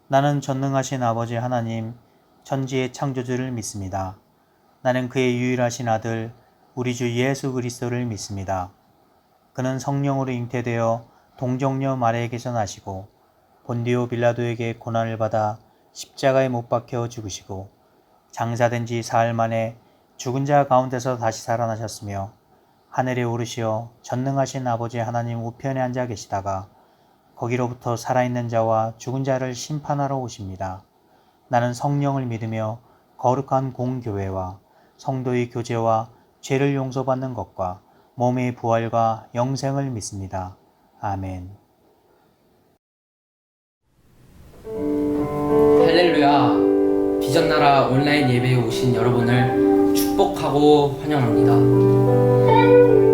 나는 전능하신 아버지 하나님, 천지의 창조주를 믿습니다. 나는 그의 유일하신 아들, 우리 주 예수 그리스도를 믿습니다. 그는 성령으로 잉태되어 동정녀 마리아에게서 나시고 본디오 빌라도에게 고난을 받아 십자가에 못 박혀 죽으시고 장사된 지 사흘 만에 죽은 자 가운데서 다시 살아나셨으며 하늘에 오르시어 전능하신 아버지 하나님 우편에 앉아 계시다가 거기로부터 살아있는 자와 죽은 자를 심판하러 오십니다. 나는 성령을 믿으며 거룩한 공교회와 성도의 교제와 죄를 용서받는 것과 몸의 부활과 영생을 믿습니다. 아멘. 할렐루야. 비전나라 온라인 예배에 오신 여러분을 축복하고 환영합니다.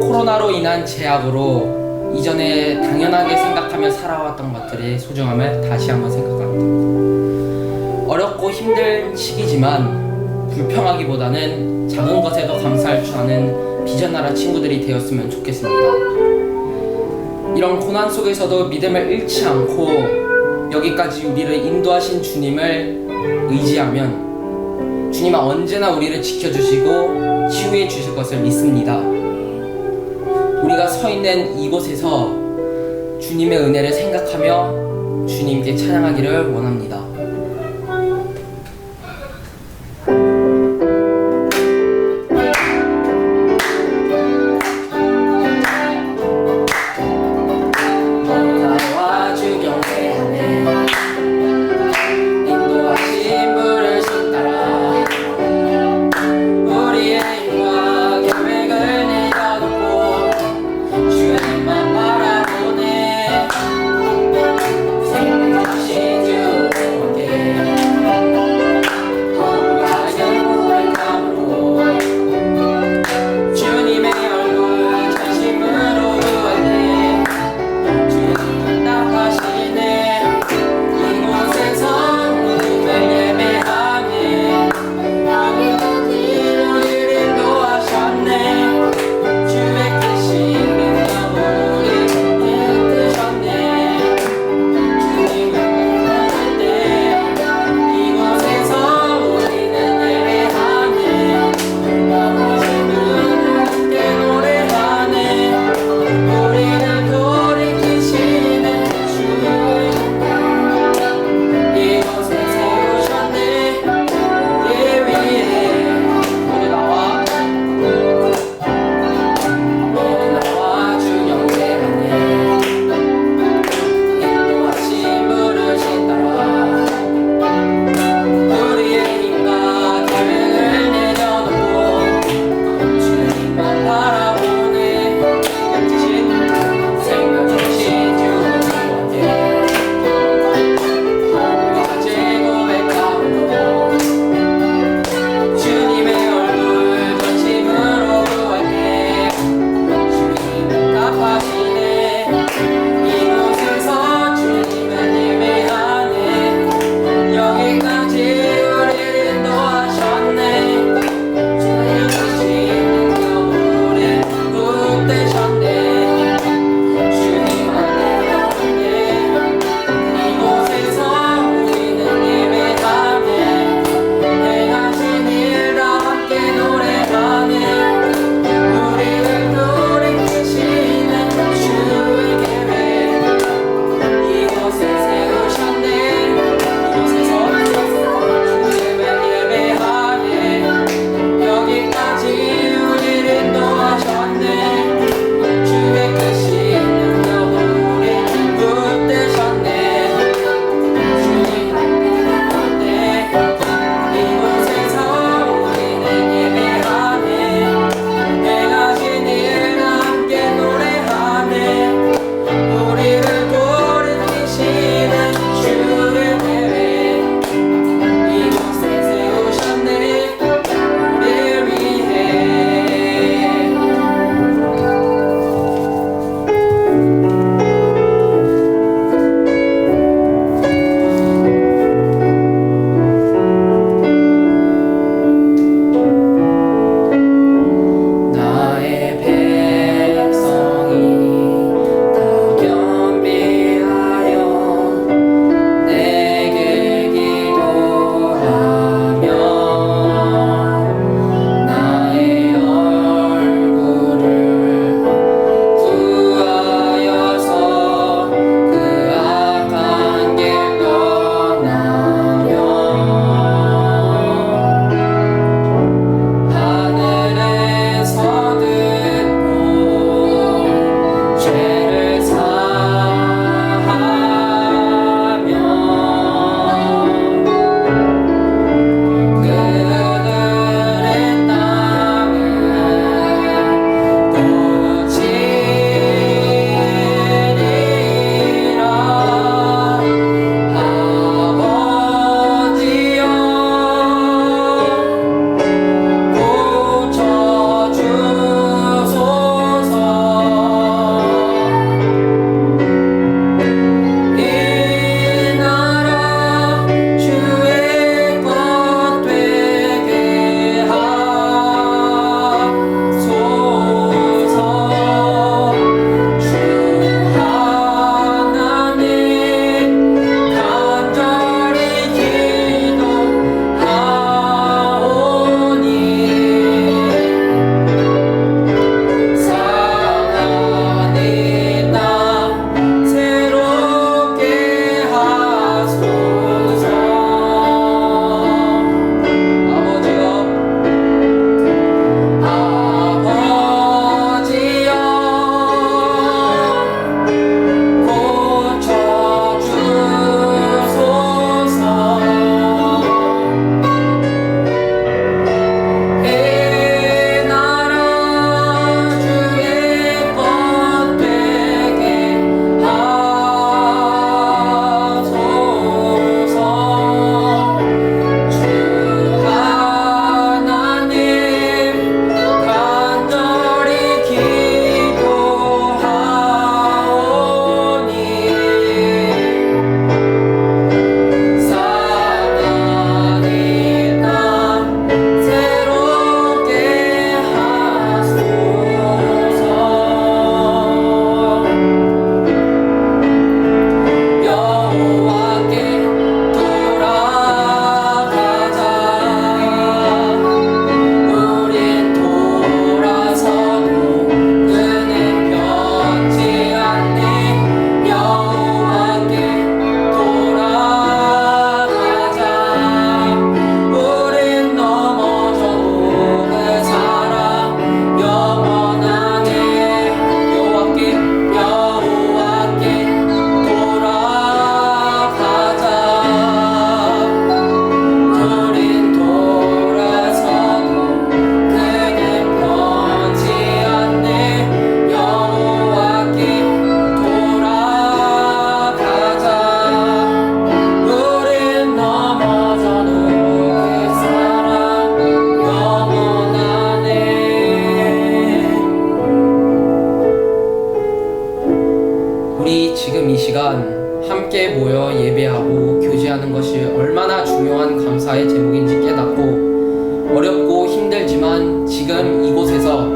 코로나로 인한 제약으로 이전에 당연하게 생각하며 살아왔던 것들의 소중함을 다시 한번 생각합니다. 어렵고 힘든 시기지만 불평하기보다는 작은 것에도 감사할 줄 아는 비전나라 친구들이 되었으면 좋겠습니다. 이런 고난 속에서도 믿음을 잃지 않고 여기까지 우리를 인도하신 주님을 의지하면 주님은 언제나 우리를 지켜주시고 치유해 주실 것을 믿습니다. 우리가 서 있는 이곳에서 주님의 은혜를 생각하며 주님께 찬양하기를 원합니다. 있다는 것이 얼마나 중요한 감사의 제목인지 깨닫고 어렵고 힘들지만 지금 이곳에서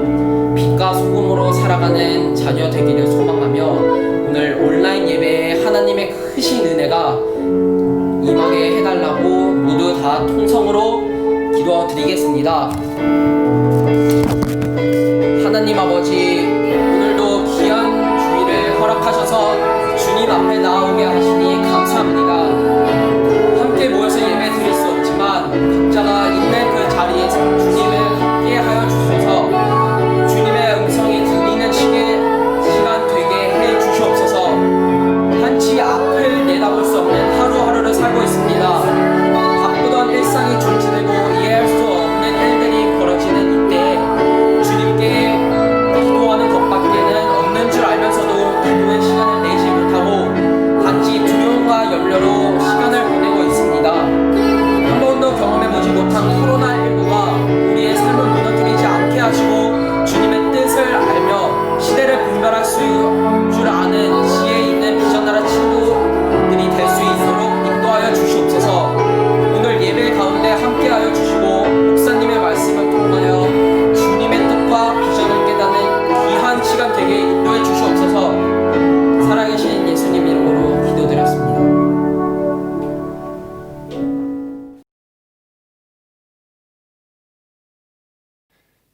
빛과 소금으로 살아가는 자녀 되기를 소망하며 오늘 온라인 예배에 하나님의 크신 은혜가 임하게 해달라고 모두 다 통성으로 기도드리겠습니다. 하나님 아버지, 오늘도 귀한 주일을 허락하셔서 주님 앞에 나오게 하시니 감사합니다. 함께 모여서 예배 드릴 수 없지만 각자가 있는 그 자리에서 주님을 함께 하여 주셔서 주님의 음성이 들리는 시간 되게 해 주시옵소서. 한치 앞을 내다볼 수 없는 하루하루를 살고 있습니다. 바쁘던 일상이 존치되고 이해할 수 없는 일들이 벌어지는 이때 주님께 기도하는 것밖에는 없는 줄 알면서도 기도의 시간을 내지 못하고 단지 두려움과 염려로 시간을 보내고 있습니다. 한 번도 경험해보지 못한 코로나19가 우리의 삶을 무너뜨리지 않게 하시고 주님의 뜻을 알며 시대를 분별할 줄 아는 지혜 있는 비전나라 친구들이 될 수 있도록 인도하여 주시옵소서. 오늘 예배 가운데 함께하여 주시고 목사님의 말씀을 통하여 주님의 뜻과 비전을 깨닫는 귀한 시간 되게 인도해 주시옵소서. 살아계신 예수님 이름으로 기도드렸습니다.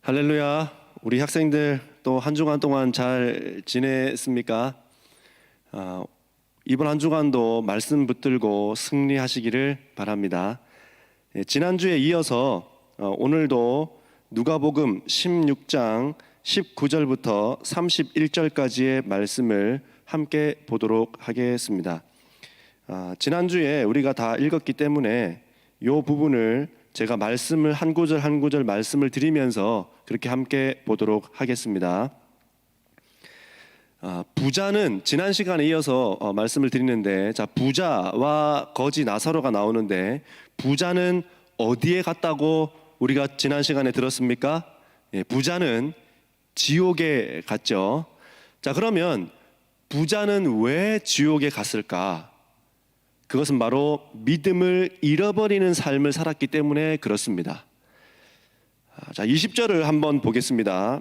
할렐루야. 우리 학생들 또 한 주간 동안 잘 지냈습니까? 이번 한 주간도 말씀 붙들고 승리하시기를 바랍니다. 지난주에 이어서 오늘도 누가복음 16장 19절부터 31절까지의 말씀을 함께 보도록 하겠습니다. 지난주에 우리가 다 읽었기 때문에 이 부분을 제가 말씀을 한 구절 한 구절 말씀을 드리면서 그렇게 함께 보도록 하겠습니다. 부자는 지난 시간에 이어서 말씀을 드리는데, 자, 부자와 거지 나사로가 나오는데 부자는 어디에 갔다고 우리가 지난 시간에 들었습니까? 부자는 지옥에 갔죠. 자, 그러면 부자는 왜 지옥에 갔을까? 그것은 바로 믿음을 잃어버리는 삶을 살았기 때문에 그렇습니다. 자, 20절을 한번 보겠습니다.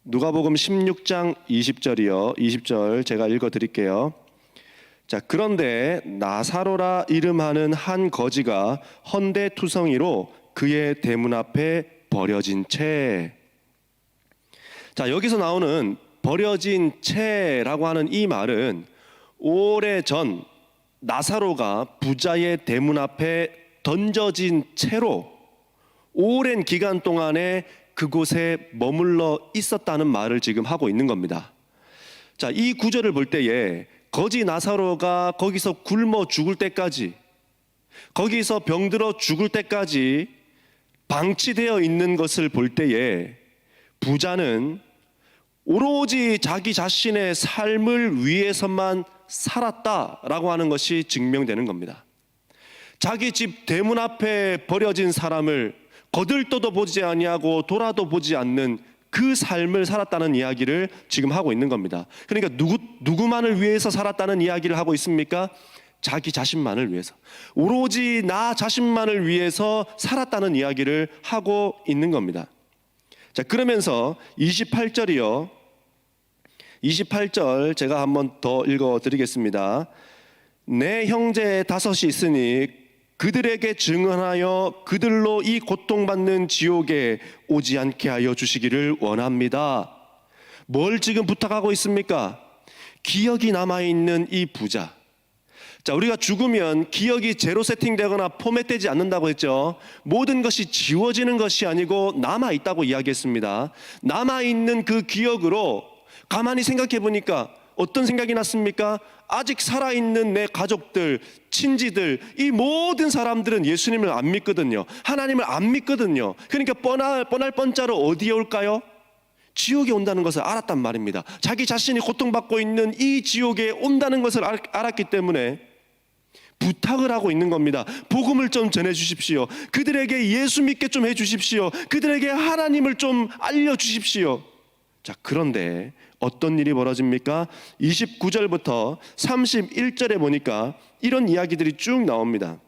누가복음 16장 20절이요. 20절 제가 읽어 드릴게요. 자, 그런데 나사로라 이름하는 한 거지가 헌데투성이로 그의 대문 앞에 버려진 채. 자, 여기서 나오는 버려진 채라고 하는 이 말은 오래전 나사로가 부자의 대문 앞에 던져진 채로 오랜 기간 동안에 그곳에 머물러 있었다는 말을 지금 하고 있는 겁니다. 자, 이 구절을 볼 때에 거지 나사로가 거기서 굶어 죽을 때까지, 거기서 병들어 죽을 때까지 방치되어 있는 것을 볼 때에 부자는 오로지 자기 자신의 삶을 위해서만 살았다라고 하는 것이 증명되는 겁니다. 자기 집 대문 앞에 버려진 사람을 거들떠도 보지 아니하고 돌아도 보지 않는 그 삶을 살았다는 이야기를 지금 하고 있는 겁니다. 그러니까 누구만을 위해서 살았다는 이야기를 하고 있습니까? 자기 자신만을 위해서, 오로지 나 자신만을 위해서 살았다는 이야기를 하고 있는 겁니다. 자, 그러면서 28절이요. 28절 제가 한번 더 읽어 드리겠습니다. 내 형제 다섯이 있으니 그들에게 증언하여 그들로 이 고통받는 지옥에 오지 않게 하여 주시기를 원합니다. 뭘 지금 부탁하고 있습니까? 기억이 남아있는 이 부자. 자, 우리가 죽으면 기억이 제로 세팅되거나 포맷되지 않는다고 했죠. 모든 것이 지워지는 것이 아니고 남아있다고 이야기했습니다. 남아있는 그 기억으로 가만히 생각해 보니까 어떤 생각이 났습니까? 아직 살아있는 내 가족들, 친지들, 이 모든 사람들은 예수님을 안 믿거든요. 하나님을 안 믿거든요. 그러니까 뻔할 뻔자로 어디에 올까요? 지옥에 온다는 것을 알았단 말입니다. 자기 자신이 고통받고 있는 이 지옥에 온다는 것을 알았기 때문에 부탁을 하고 있는 겁니다. 복음을 좀 전해 주십시오. 그들에게 예수 믿게 좀 해 주십시오. 그들에게 하나님을 좀 알려 주십시오. 자, 그런데 어떤 일이 벌어집니까? 29절부터 31절에 보니까 이런 이야기들이 쭉 나옵니다.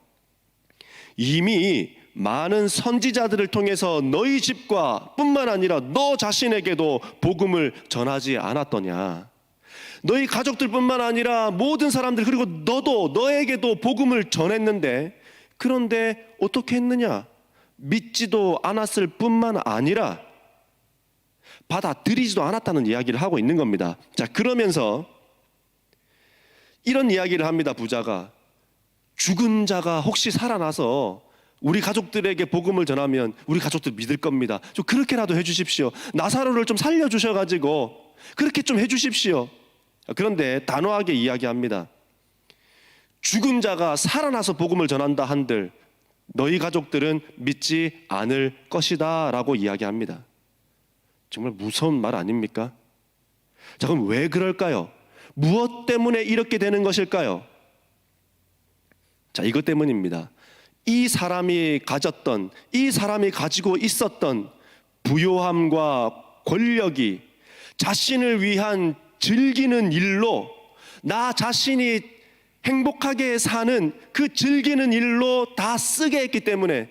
이미 많은 선지자들을 통해서 너희 집과 뿐만 아니라 너 자신에게도 복음을 전하지 않았더냐. 너희 가족들뿐만 아니라 모든 사람들, 그리고 너에게도 복음을 전했는데, 그런데 어떻게 했느냐? 믿지도 않았을 뿐만 아니라 받아들이지도 않았다는 이야기를 하고 있는 겁니다. 자, 그러면서 이런 이야기를 합니다. 부자가, 죽은 자가 혹시 살아나서 우리 가족들에게 복음을 전하면 우리 가족들 믿을 겁니다. 좀 그렇게라도 해주십시오. 나사로를 좀 살려주셔가지고 그렇게 좀 해주십시오. 그런데 단호하게 이야기합니다. 죽은 자가 살아나서 복음을 전한다 한들 너희 가족들은 믿지 않을 것이다 라고 이야기합니다. 정말 무서운 말 아닙니까? 자, 그럼 왜 그럴까요? 무엇 때문에 이렇게 되는 것일까요? 자, 이것 때문입니다. 이 사람이 가지고 있었던 부요함과 권력이 자신을 위한 즐기는 일로, 나 자신이 행복하게 사는 그 즐기는 일로 다 쓰게 했기 때문에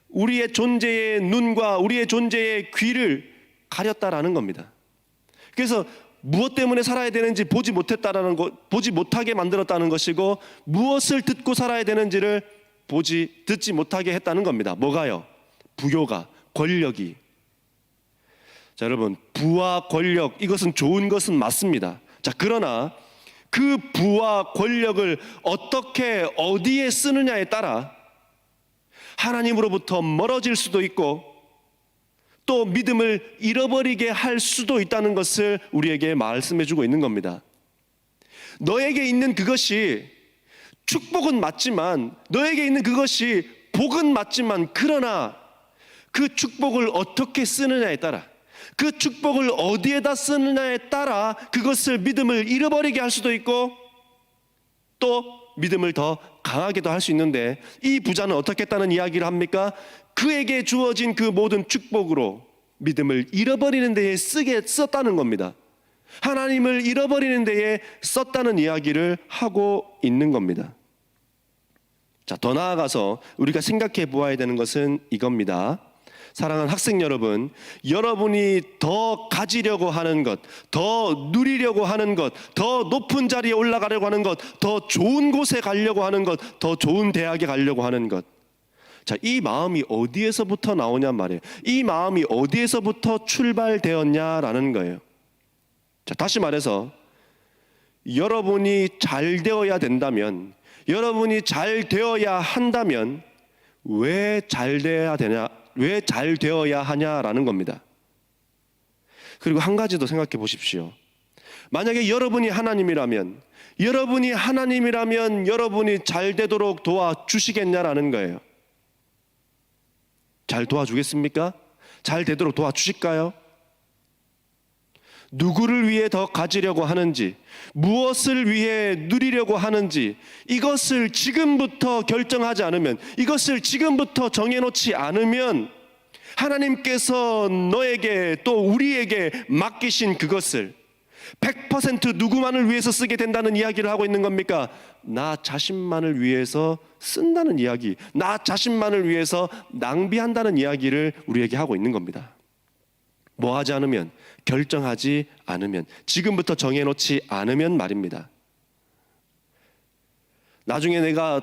우리의 존재의 눈과 우리의 존재의 귀를 가렸다라는 겁니다. 그래서 무엇 때문에 살아야 되는지 보지 못하게 만들었다는 것이고, 무엇을 듣고 살아야 되는지를 듣지 못하게 했다는 겁니다. 뭐가요? 부요가, 권력이. 자, 여러분, 부와 권력, 이것은 좋은 것은 맞습니다. 자, 그러나 그 부와 권력을 어떻게 어디에 쓰느냐에 따라 하나님으로부터 멀어질 수도 있고 또 믿음을 잃어버리게 할 수도 있다는 것을 우리에게 말씀해 주고 있는 겁니다. 너에게 있는 그것이 축복은 맞지만, 너에게 있는 그것이 복은 맞지만, 그러나 그 축복을 어떻게 쓰느냐에 따라, 그 축복을 어디에다 쓰느냐에 따라 그것을 믿음을 잃어버리게 할 수도 있고 또 믿음을 더 강하게도 할 수 있는데, 이 부자는 어떻게 했다는 이야기를 합니까? 그에게 주어진 그 모든 축복으로 믿음을 잃어버리는 데에 썼다는 겁니다. 하나님을 잃어버리는 데에 썼다는 이야기를 하고 있는 겁니다. 자, 더 나아가서 우리가 생각해 보아야 되는 것은 이겁니다. 사랑하는 학생 여러분, 여러분이 더 가지려고 하는 것, 더 누리려고 하는 것, 더 높은 자리에 올라가려고 하는 것, 더 좋은 곳에 가려고 하는 것, 더 좋은 대학에 가려고 하는 것, 자, 이 마음이 어디에서부터 나오냐 말이에요. 이 마음이 어디에서부터 출발되었냐라는 거예요. 자, 다시 말해서 여러분이 잘 되어야 된다면, 여러분이 잘 되어야 한다면 왜 잘 되어야 하냐라는 겁니다. 그리고 한 가지 더 생각해 보십시오. 만약에 여러분이 하나님이라면 여러분이 잘 되도록 도와주시겠냐라는 거예요. 잘 도와주겠습니까? 잘 되도록 도와주실까요? 누구를 위해 더 가지려고 하는지, 무엇을 위해 누리려고 하는지, 이것을 지금부터 결정하지 않으면, 이것을 지금부터 정해놓지 않으면 하나님께서 너에게 또 우리에게 맡기신 그것을 100% 누구만을 위해서 쓰게 된다는 이야기를 하고 있는 겁니까? 나 자신만을 위해서 쓴다는 이야기, 나 자신만을 위해서 낭비한다는 이야기를 우리에게 하고 있는 겁니다. 뭐 하지 않으면, 결정하지 않으면, 지금부터 정해놓지 않으면 말입니다. 나중에 내가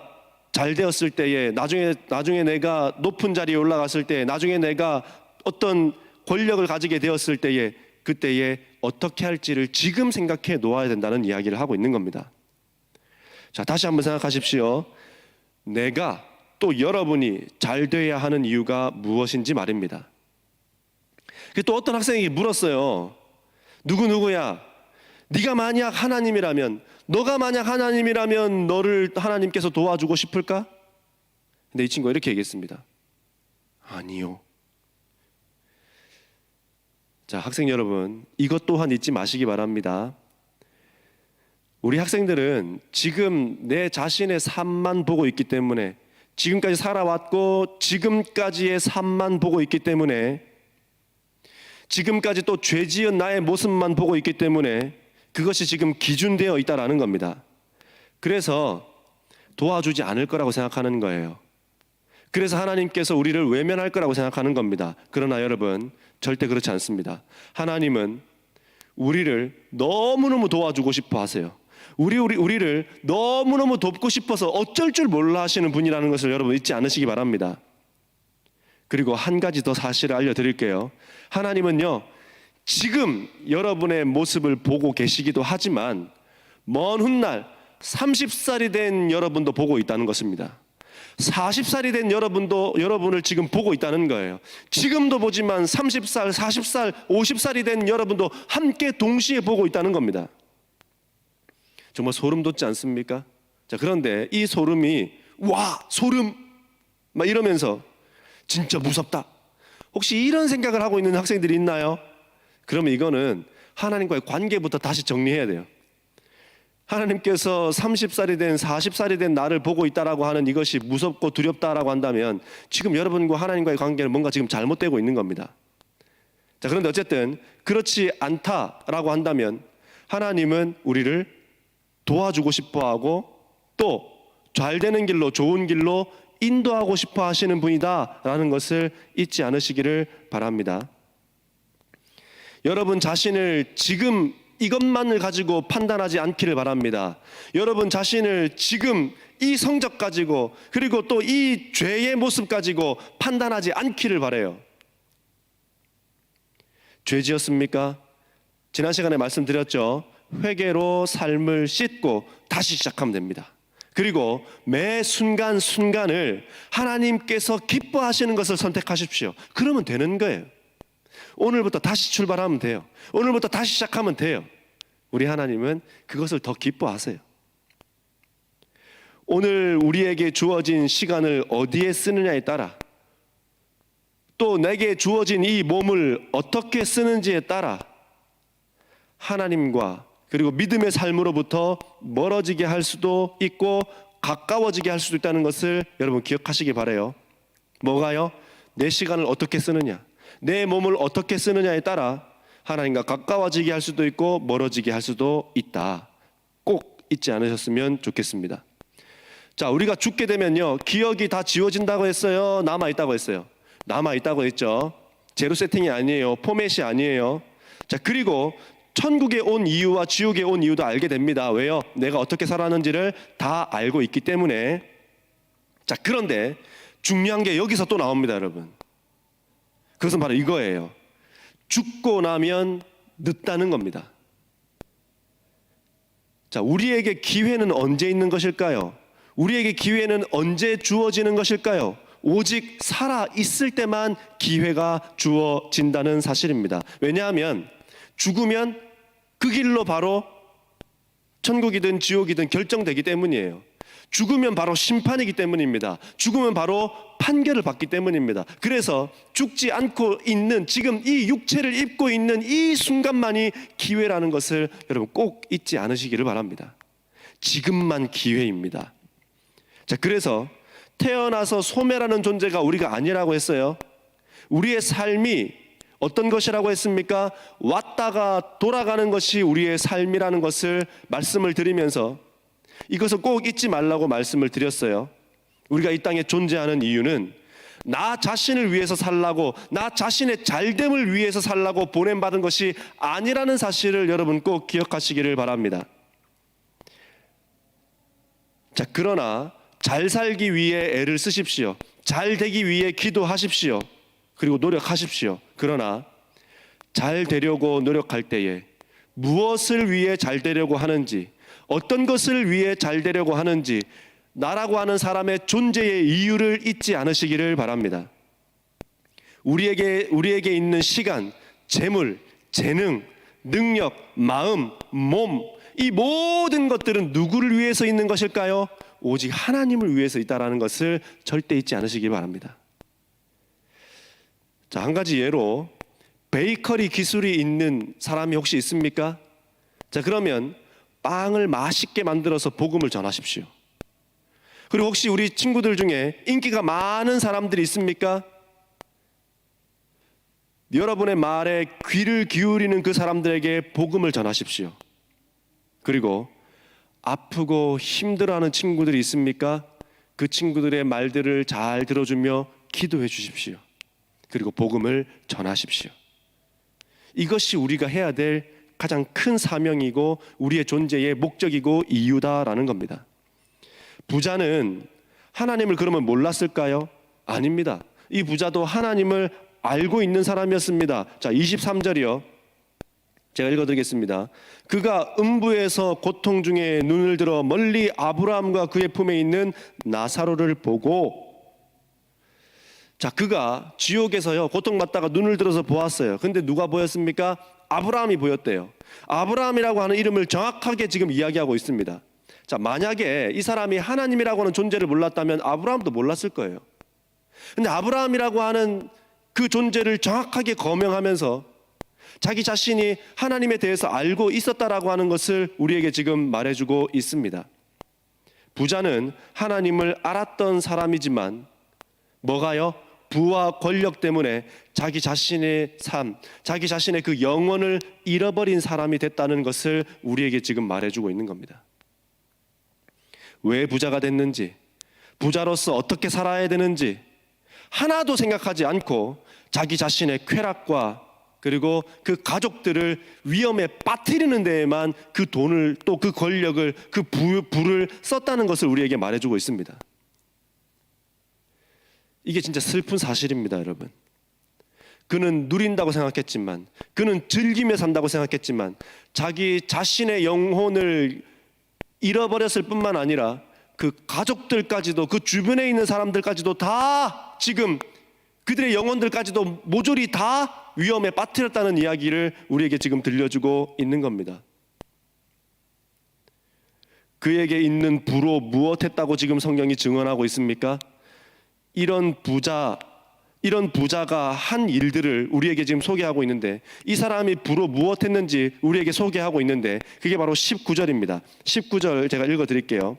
잘 되었을 때에, 나중에 내가 높은 자리에 올라갔을 때, 나중에 내가 어떤 권력을 가지게 되었을 때에, 그때에 어떻게 할지를 지금 생각해 놓아야 된다는 이야기를 하고 있는 겁니다. 자, 다시 한번 생각하십시오. 내가 또 여러분이 잘 돼야 하는 이유가 무엇인지 말입니다. 또 어떤 학생에게 물었어요. 누구야? 네가 만약 하나님이라면, 너가 만약 하나님이라면 너를 하나님께서 도와주고 싶을까? 근데 이 친구가 이렇게 얘기했습니다. 아니요. 자, 학생 여러분, 이것 또한 잊지 마시기 바랍니다. 우리 학생들은 지금 내 자신의 삶만 보고 있기 때문에, 지금까지 살아왔고 지금까지의 삶만 보고 있기 때문에 지금까지 또 죄지은 나의 모습만 보고 있기 때문에 그것이 지금 기준되어 있다라는 겁니다. 그래서 도와주지 않을 거라고 생각하는 거예요. 그래서 하나님께서 우리를 외면할 거라고 생각하는 겁니다. 그러나 여러분, 절대 그렇지 않습니다. 하나님은 우리를 너무너무 도와주고 싶어 하세요. 우리를 너무너무 돕고 싶어서 어쩔 줄 몰라 하시는 분이라는 것을 여러분 잊지 않으시기 바랍니다. 그리고 한 가지 더 사실을 알려드릴게요. 하나님은요, 지금 여러분의 모습을 보고 계시기도 하지만 먼 훗날 30살이 된 여러분도 보고 있다는 것입니다. 40살이 된 여러분도 여러분을 지금 보고 있다는 거예요. 지금도 보지만 30살, 40살, 50살이 된 여러분도 함께 동시에 보고 있다는 겁니다. 정말 소름 돋지 않습니까? 자, 그런데 이 소름이 와, 소름 막 이러면서 진짜 무섭다. 혹시 이런 생각을 하고 있는 학생들이 있나요? 그러면 이거는 하나님과의 관계부터 다시 정리해야 돼요. 하나님께서 30살이 된 40살이 된 나를 보고 있다라고 하는 이것이 무섭고 두렵다라고 한다면 지금 여러분과 하나님과의 관계는 뭔가 지금 잘못되고 있는 겁니다. 자, 그런데 어쨌든 그렇지 않다라고 한다면 하나님은 우리를 도와주고 싶어하고 또 잘 되는 길로, 좋은 길로 인도하고 싶어 하시는 분이다라는 것을 잊지 않으시기를 바랍니다. 여러분 자신을 지금 이것만을 가지고 판단하지 않기를 바랍니다. 여러분 자신을 지금 이 성적 가지고 그리고 또 이 죄의 모습 가지고 판단하지 않기를 바라요. 죄 지었습니까? 지난 시간에 말씀드렸죠. 회개로 삶을 씻고 다시 시작하면 됩니다. 그리고 매 순간순간을 하나님께서 기뻐하시는 것을 선택하십시오. 그러면 되는 거예요. 오늘부터 다시 출발하면 돼요. 오늘부터 다시 시작하면 돼요. 우리 하나님은 그것을 더 기뻐하세요. 오늘 우리에게 주어진 시간을 어디에 쓰느냐에 따라 또 내게 주어진 이 몸을 어떻게 쓰는지에 따라 하나님과 그리고 믿음의 삶으로부터 멀어지게 할 수도 있고 가까워지게 할 수도 있다는 것을 여러분 기억하시기 바라요. 뭐가요? 내 시간을 어떻게 쓰느냐, 내 몸을 어떻게 쓰느냐에 따라 하나님과 가까워지게 할 수도 있고 멀어지게 할 수도 있다. 꼭 잊지 않으셨으면 좋겠습니다. 자, 우리가 죽게 되면요, 기억이 다 지워진다고 했어요? 남아있다고 했어요? 남아있다고 했죠. 제로 세팅이 아니에요. 포맷이 아니에요. 자, 그리고 천국에 온 이유와 지옥에 온 이유도 알게 됩니다. 왜요? 내가 어떻게 살았는지를 다 알고 있기 때문에. 자, 그런데 중요한 게 여기서 또 나옵니다, 여러분. 그것은 바로 이거예요. 죽고 나면 늦다는 겁니다. 자, 우리에게 기회는 언제 있는 것일까요? 우리에게 기회는 언제 주어지는 것일까요? 오직 살아 있을 때만 기회가 주어진다는 사실입니다. 왜냐하면 죽으면 그 길로 바로 천국이든 지옥이든 결정되기 때문이에요. 죽으면 바로 심판이기 때문입니다. 죽으면 바로 판결을 받기 때문입니다. 그래서 죽지 않고 있는 지금 이 육체를 입고 있는 이 순간만이 기회라는 것을 여러분 꼭 잊지 않으시기를 바랍니다. 지금만 기회입니다. 자, 그래서 태어나서 소멸하는 존재가 우리가 아니라고 했어요. 우리의 삶이 어떤 것이라고 했습니까? 왔다가 돌아가는 것이 우리의 삶이라는 것을 말씀을 드리면서 이것을 꼭 잊지 말라고 말씀을 드렸어요. 우리가 이 땅에 존재하는 이유는 나 자신을 위해서 살라고, 나 자신의 잘됨을 위해서 살라고 보냄받은 것이 아니라는 사실을 여러분 꼭 기억하시기를 바랍니다. 자, 그러나 잘 살기 위해 애를 쓰십시오. 잘 되기 위해 기도하십시오. 그리고 노력하십시오. 그러나 잘 되려고 노력할 때에 무엇을 위해 잘 되려고 하는지, 어떤 것을 위해 잘 되려고 하는지 나라고 하는 사람의 존재의 이유를 잊지 않으시기를 바랍니다. 우리에게 있는 시간, 재물, 재능, 능력, 마음, 몸, 이 모든 것들은 누구를 위해서 있는 것일까요? 오직 하나님을 위해서 있다라는 것을 절대 잊지 않으시기 바랍니다. 자, 한 가지 예로 베이커리 기술이 있는 사람이 혹시 있습니까? 자, 그러면 빵을 맛있게 만들어서 복음을 전하십시오. 그리고 혹시 우리 친구들 중에 인기가 많은 사람들이 있습니까? 여러분의 말에 귀를 기울이는 그 사람들에게 복음을 전하십시오. 그리고 아프고 힘들어하는 친구들이 있습니까? 그 친구들의 말들을 잘 들어주며 기도해 주십시오. 그리고 복음을 전하십시오. 이것이 우리가 해야 될 가장 큰 사명이고 우리의 존재의 목적이고 이유다라는 겁니다. 부자는 하나님을 그러면 몰랐을까요? 아닙니다. 이 부자도 하나님을 알고 있는 사람이었습니다. 자, 23절이요. 제가 읽어드리겠습니다. 그가 음부에서 고통 중에 눈을 들어 멀리 아브라함과 그의 품에 있는 나사로를 보고, 자, 그가 지옥에서요 고통받다가 눈을 들어서 보았어요. 근데 누가 보였습니까? 아브라함이 보였대요. 아브라함이라고 하는 이름을 정확하게 지금 이야기하고 있습니다. 자, 만약에 이 사람이 하나님이라고 하는 존재를 몰랐다면 아브라함도 몰랐을 거예요. 근데 아브라함이라고 하는 그 존재를 정확하게 거명하면서 자기 자신이 하나님에 대해서 알고 있었다라고 하는 것을 우리에게 지금 말해주고 있습니다. 부자는 하나님을 알았던 사람이지만 뭐가요? 부와 권력 때문에 자기 자신의 삶, 자기 자신의 그 영혼을 잃어버린 사람이 됐다는 것을 우리에게 지금 말해주고 있는 겁니다. 왜 부자가 됐는지, 부자로서 어떻게 살아야 되는지 하나도 생각하지 않고 자기 자신의 쾌락과 그리고 그 가족들을 위험에 빠뜨리는 데에만 그 돈을 또 그 권력을 그 부를 썼다는 것을 우리에게 말해주고 있습니다. 이게 진짜 슬픈 사실입니다, 여러분. 그는 누린다고 생각했지만, 그는 즐기며 산다고 생각했지만 자기 자신의 영혼을 잃어버렸을 뿐만 아니라 그 가족들까지도, 그 주변에 있는 사람들까지도 다 지금 그들의 영혼들까지도 모조리 다 위험에 빠뜨렸다는 이야기를 우리에게 지금 들려주고 있는 겁니다. 그에게 있는 부로 무엇했다고 지금 성경이 증언하고 있습니까? 이런 부자가 한 일들을 우리에게 지금 소개하고 있는데, 이 사람이 부로 무엇했는지 우리에게 소개하고 있는데, 그게 바로 19절입니다. 19절 제가 읽어드릴게요.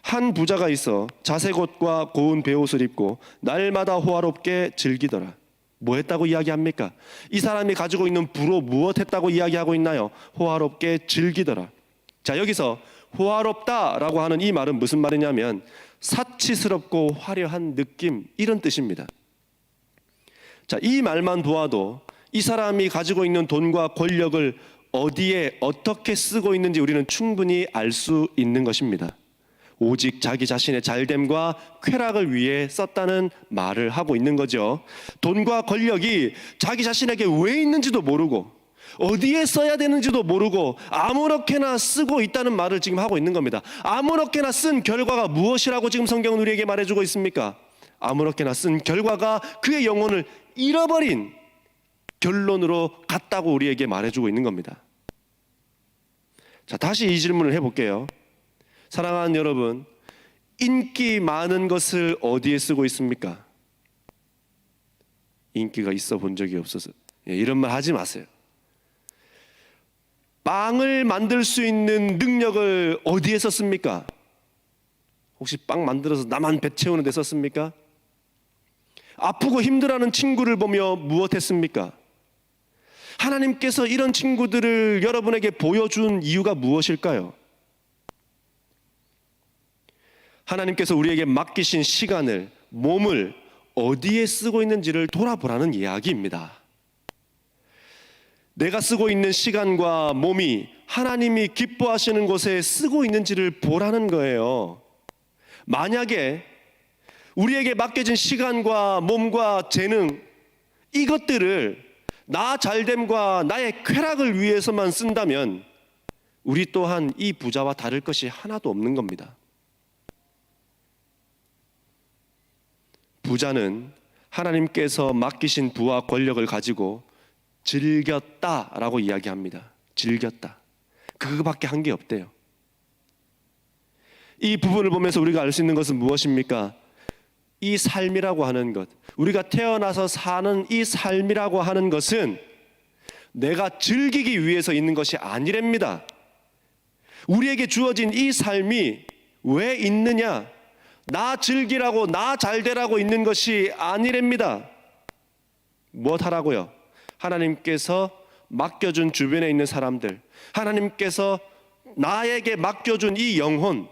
한 부자가 있어 자색옷과 고운 베옷을 입고 날마다 호화롭게 즐기더라. 뭐 했다고 이야기합니까? 이 사람이 가지고 있는 부로 무엇 했다고 이야기하고 있나요? 호화롭게 즐기더라. 자, 여기서 호화롭다라고 하는 이 말은 무슨 말이냐면 사치스럽고 화려한 느낌, 이런 뜻입니다. 자, 이 말만 보아도 이 사람이 가지고 있는 돈과 권력을 어디에 어떻게 쓰고 있는지 우리는 충분히 알 수 있는 것입니다. 오직 자기 자신의 잘됨과 쾌락을 위해 썼다는 말을 하고 있는 거죠. 돈과 권력이 자기 자신에게 왜 있는지도 모르고 어디에 써야 되는지도 모르고 아무렇게나 쓰고 있다는 말을 지금 하고 있는 겁니다. 아무렇게나 쓴 결과가 무엇이라고 지금 성경은 우리에게 말해주고 있습니까? 아무렇게나 쓴 결과가 그의 영혼을 잃어버린 결론으로 갔다고 우리에게 말해주고 있는 겁니다. 자, 다시 이 질문을 해볼게요. 사랑하는 여러분, 인기 많은 것을 어디에 쓰고 있습니까? 인기가 있어 본 적이 없어서. 이런 말 하지 마세요. 빵을 만들 수 있는 능력을 어디에 썼습니까? 혹시 빵 만들어서 나만 배 채우는 데 썼습니까? 아프고 힘들어하는 친구를 보며 무엇했습니까? 하나님께서 이런 친구들을 여러분에게 보여준 이유가 무엇일까요? 하나님께서 우리에게 맡기신 시간을, 몸을 어디에 쓰고 있는지를 돌아보라는 이야기입니다. 내가 쓰고 있는 시간과 몸이 하나님이 기뻐하시는 곳에 쓰고 있는지를 보라는 거예요. 만약에 우리에게 맡겨진 시간과 몸과 재능, 이것들을 나 잘됨과 나의 쾌락을 위해서만 쓴다면 우리 또한 이 부자와 다를 것이 하나도 없는 겁니다. 부자는 하나님께서 맡기신 부와 권력을 가지고 즐겼다라고 이야기합니다. 즐겼다. 그거밖에 한 게 없대요. 이 부분을 보면서 우리가 알 수 있는 것은 무엇입니까? 이 삶이라고 하는 것, 우리가 태어나서 사는 이 삶이라고 하는 것은 내가 즐기기 위해서 있는 것이 아니랍니다. 우리에게 주어진 이 삶이 왜 있느냐? 나 즐기라고, 나 잘되라고 있는 것이 아니랍니다. 무엇 하라고요? 하나님께서 맡겨준 주변에 있는 사람들, 하나님께서 나에게 맡겨준 이 영혼,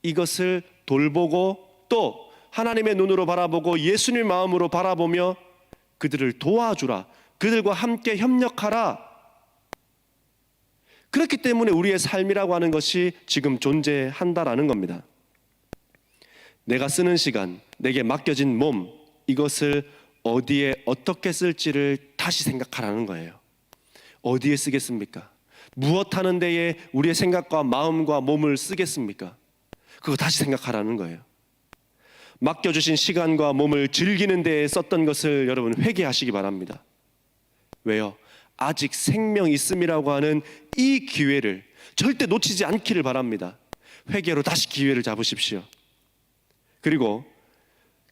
이것을 돌보고 또 하나님의 눈으로 바라보고 예수님의 마음으로 바라보며 그들을 도와주라, 그들과 함께 협력하라. 그렇기 때문에 우리의 삶이라고 하는 것이 지금 존재한다라는 겁니다. 내가 쓰는 시간, 내게 맡겨진 몸, 이것을 어디에 어떻게 쓸지를 다시 생각하라는 거예요. 어디에 쓰겠습니까? 무엇 하는 데에 우리의 생각과 마음과 몸을 쓰겠습니까? 그거 다시 생각하라는 거예요. 맡겨주신 시간과 몸을 즐기는 데에 썼던 것을 여러분 회개하시기 바랍니다. 왜요? 아직 생명 있음이라고 하는 이 기회를 절대 놓치지 않기를 바랍니다. 회개로 다시 기회를 잡으십시오. 그리고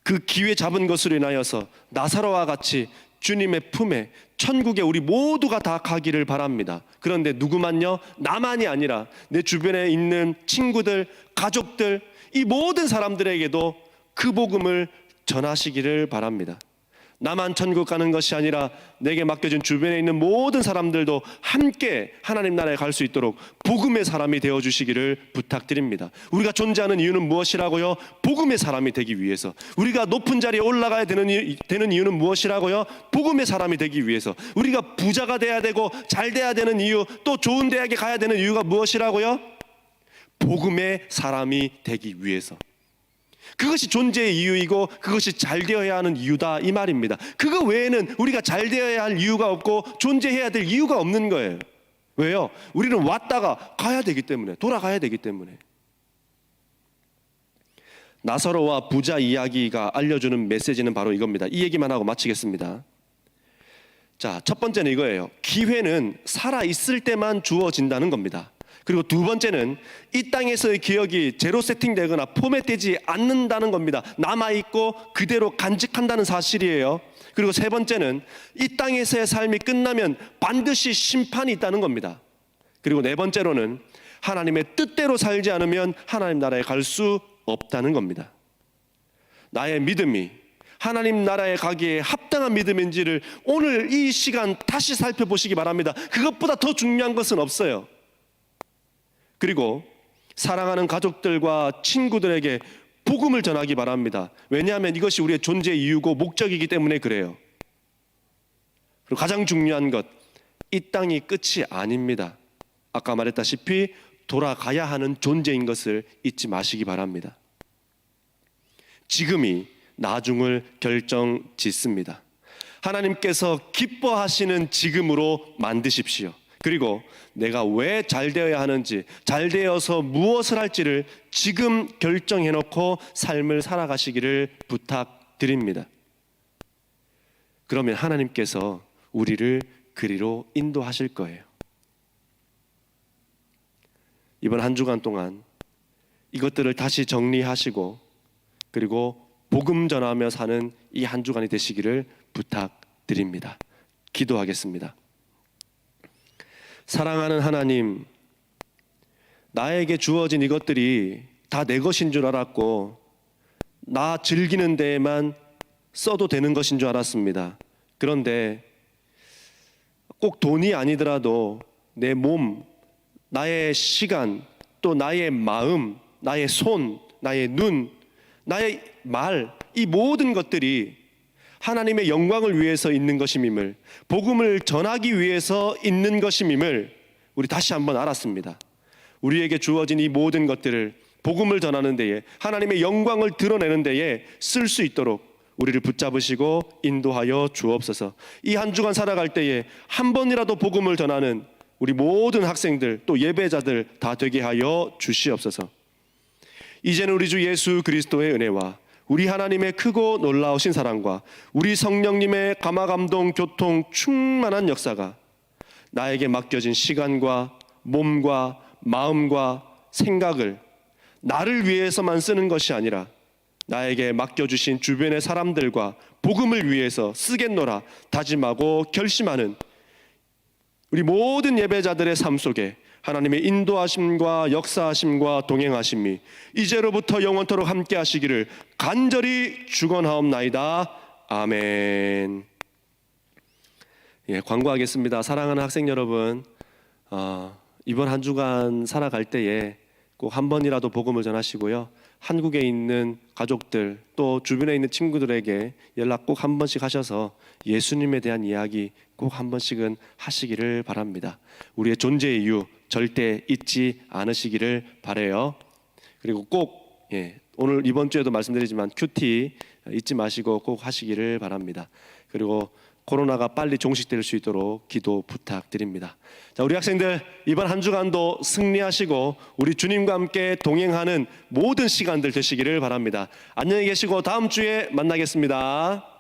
그 기회 잡은 것으로 인하여서 나사로와 같이 주님의 품에 천국에 우리 모두가 다 가기를 바랍니다. 그런데 누구만요? 나만이 아니라 내 주변에 있는 친구들, 가족들, 이 모든 사람들에게도 그 복음을 전하시기를 바랍니다. 나만 천국 가는 것이 아니라 내게 맡겨진 주변에 있는 모든 사람들도 함께 하나님 나라에 갈 수 있도록 복음의 사람이 되어주시기를 부탁드립니다. 우리가 존재하는 이유는 무엇이라고요? 복음의 사람이 되기 위해서. 우리가 높은 자리에 올라가야 되는 이유는 무엇이라고요? 복음의 사람이 되기 위해서. 우리가 부자가 돼야 되고 잘 돼야 되는 이유, 또 좋은 대학에 가야 되는 이유가 무엇이라고요? 복음의 사람이 되기 위해서. 그것이 존재의 이유이고 그것이 잘 되어야 하는 이유다, 이 말입니다. 그거 외에는 우리가 잘 되어야 할 이유가 없고 존재해야 될 이유가 없는 거예요. 왜요? 우리는 왔다가 가야 되기 때문에, 돌아가야 되기 때문에. 나사로와 부자 이야기가 알려주는 메시지는 바로 이겁니다. 이 얘기만 하고 마치겠습니다. 자, 첫 번째는 이거예요. 기회는 살아있을 때만 주어진다는 겁니다. 그리고 두 번째는 이 땅에서의 기억이 제로 세팅되거나 포맷되지 않는다는 겁니다. 남아있고 그대로 간직한다는 사실이에요. 그리고 세 번째는 이 땅에서의 삶이 끝나면 반드시 심판이 있다는 겁니다. 그리고 네 번째로는 하나님의 뜻대로 살지 않으면 하나님 나라에 갈 수 없다는 겁니다. 나의 믿음이 하나님 나라에 가기에 합당한 믿음인지를 오늘 이 시간 다시 살펴보시기 바랍니다. 그것보다 더 중요한 것은 없어요. 그리고 사랑하는 가족들과 친구들에게 복음을 전하기 바랍니다. 왜냐하면 이것이 우리의 존재 이유고 목적이기 때문에 그래요. 그리고 가장 중요한 것, 이 땅이 끝이 아닙니다. 아까 말했다시피 돌아가야 하는 존재인 것을 잊지 마시기 바랍니다. 지금이 나중을 결정짓습니다. 하나님께서 기뻐하시는 지금으로 만드십시오. 그리고 내가 왜 잘 되어야 하는지, 잘 되어서 무엇을 할지를 지금 결정해놓고 삶을 살아가시기를 부탁드립니다. 그러면 하나님께서 우리를 그리로 인도하실 거예요. 이번 한 주간 동안 이것들을 다시 정리하시고 그리고 복음 전하며 사는 이 한 주간이 되시기를 부탁드립니다. 기도하겠습니다. 사랑하는 하나님, 나에게 주어진 이것들이 다 내 것인 줄 알았고 나 즐기는 데에만 써도 되는 것인 줄 알았습니다. 그런데 꼭 돈이 아니더라도 내 몸, 나의 시간, 또 나의 마음, 나의 손, 나의 눈, 나의 말, 이 모든 것들이 하나님의 영광을 위해서 있는 것임임을, 복음을 전하기 위해서 있는 것임임을 우리 다시 한번 알았습니다. 우리에게 주어진 이 모든 것들을 복음을 전하는 데에, 하나님의 영광을 드러내는 데에 쓸 수 있도록 우리를 붙잡으시고 인도하여 주옵소서. 이 한 주간 살아갈 때에 한 번이라도 복음을 전하는 우리 모든 학생들 또 예배자들 다 되게 하여 주시옵소서. 이제는 우리 주 예수 그리스도의 은혜와 우리 하나님의 크고 놀라우신 사랑과 우리 성령님의 감화감동 교통 충만한 역사가 나에게 맡겨진 시간과 몸과 마음과 생각을 나를 위해서만 쓰는 것이 아니라 나에게 맡겨주신 주변의 사람들과 복음을 위해서 쓰겠노라 다짐하고 결심하는 우리 모든 예배자들의 삶 속에 하나님의 인도하심과 역사하심과 동행하심이 이제로부터 영원토록 함께 하시기를 간절히 축원하옵나이다. 아멘. 광고하겠습니다. 사랑하는 학생 여러분, 이번 한 주간 살아갈 때에 꼭 한 번이라도 복음을 전하시고요. 한국에 있는 가족들 또 주변에 있는 친구들에게 연락 꼭 한 번씩 하셔서 예수님에 대한 이야기 꼭 한 번씩은 하시기를 바랍니다. 우리의 존재의 이유 절대 잊지 않으시기를 바라요. 그리고 꼭 오늘 이번 주에도 말씀드리지만 큐티 잊지 마시고 꼭 하시기를 바랍니다. 그리고 코로나가 빨리 종식될 수 있도록 기도 부탁드립니다. 자, 우리 학생들 이번 한 주간도 승리하시고 우리 주님과 함께 동행하는 모든 시간들 되시기를 바랍니다. 안녕히 계시고 다음 주에 만나겠습니다.